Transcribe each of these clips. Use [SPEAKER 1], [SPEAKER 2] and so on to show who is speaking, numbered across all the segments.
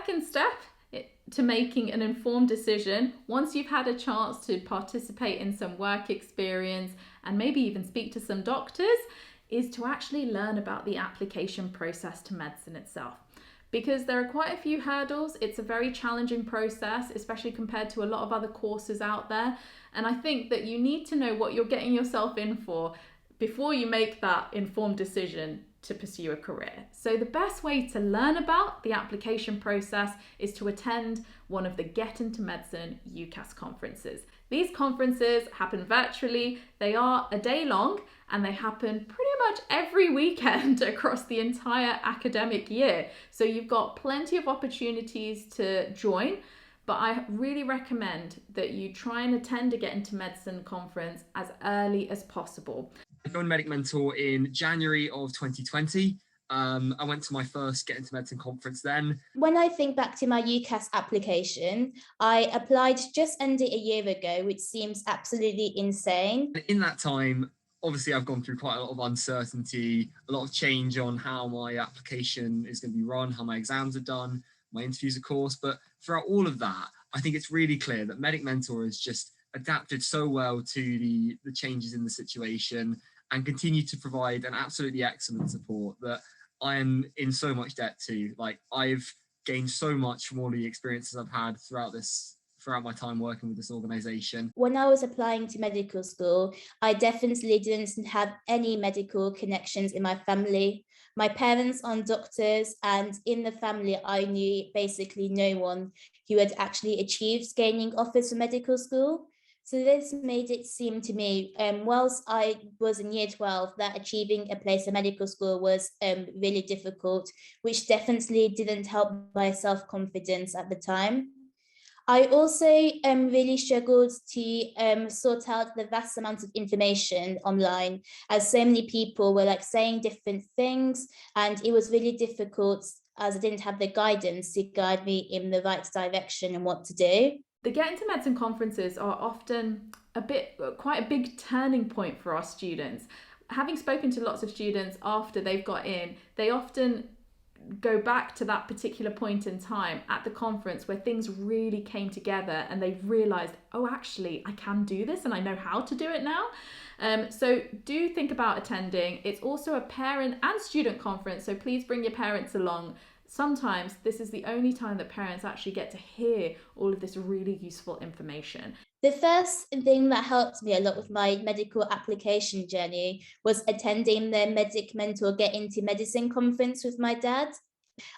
[SPEAKER 1] second step to making an informed decision, once you've had a chance to participate in some work experience and maybe even speak to some doctors, is to actually learn about the application process to medicine itself. Because there are quite a few hurdles. It's a very challenging process, especially compared to a lot of other courses out there. And I think that you need to know what you're getting yourself in for before you make that informed decision to pursue a career. So the best way to learn about the application process is to attend one of the Get Into Medicine UCAS conferences. These conferences happen virtually. They are a day long and they happen pretty much every weekend across the entire academic year. So you've got plenty of opportunities to join, but I really recommend that you try and attend a Get Into Medicine conference as early as possible.
[SPEAKER 2] I joined Medic Mentor in January of 2020. I went to my first Get Into Medicine conference then.
[SPEAKER 3] When I think back to my UCAS application, I applied just under a year ago, which seems absolutely insane.
[SPEAKER 2] In that time, obviously I've gone through quite a lot of uncertainty, a lot of change on how my application is going to be run, how my exams are done, my interviews, of course. But throughout all of that, I think it's really clear that Medic Mentor has just adapted so well to the changes in the situation and continue to provide an absolutely excellent support that I am in so much debt to. Like, I've gained so much from all the experiences I've had throughout my time working with this organisation.
[SPEAKER 3] When I was applying to medical school, I definitely didn't have any medical connections in my family. My parents aren't doctors, and in the family, I knew basically no one who had actually achieved gaining offers for medical school. So this made it seem to me, whilst I was in year 12, that achieving a place in medical school was really difficult, which definitely didn't help my self-confidence at the time. I also really struggled to sort out the vast amount of information online, as so many people were like saying different things, and it was really difficult as I didn't have the guidance to guide me in the right direction and what to do.
[SPEAKER 1] The Get Into Medicine conferences are often quite a big turning point for our students. Having spoken to lots of students after they've got in, they often go back to that particular point in time at the conference where things really came together and they realized, oh, actually, I can do this and I know how to do it now. So do think about attending. It's also a parent and student conference, so please bring your parents along. Sometimes this is the only time that parents actually get to hear all of this really useful information.
[SPEAKER 3] The first thing that helped me a lot with my medical application journey was attending the Medic Mentor Get Into Medicine conference with my dad.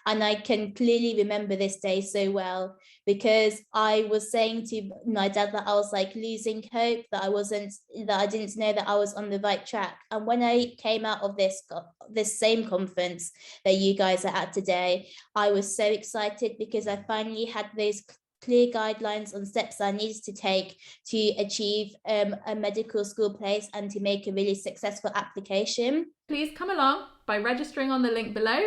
[SPEAKER 3] And I can clearly remember this day so well, because I was saying to my dad that I was like losing hope, that I didn't know that I was on the right track. And when I came out of this same conference that you guys are at today, I was so excited because I finally had those clear guidelines on steps I needed to take to achieve a medical school place and to make a really successful application.
[SPEAKER 1] Please come along by registering on the link below.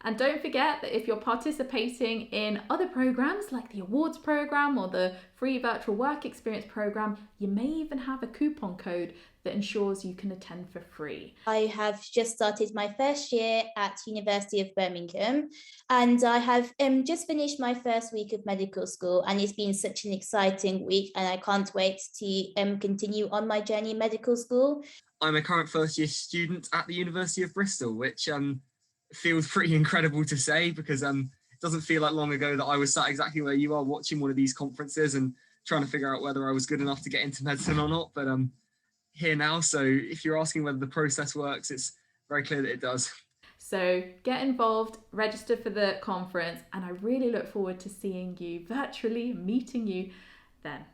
[SPEAKER 1] And don't forget that if you're participating in other programs like the awards program or the free virtual work experience program, you may even have a coupon code that ensures you can attend for free.
[SPEAKER 3] I have just started my first year at University of Birmingham, and I have just finished my first week of medical school, and it's been such an exciting week, and I can't wait to continue on my journey in medical school.
[SPEAKER 2] I'm a current first year student at the University of Bristol, which feels pretty incredible to say, because it doesn't feel like long ago that I was sat exactly where you are watching one of these conferences and trying to figure out whether I was good enough to get into medicine or not. But I'm here now, so if you're asking whether the process works, it's very clear that it does.
[SPEAKER 1] So get involved, register for the conference, and I really look forward to seeing you virtually, meeting you then.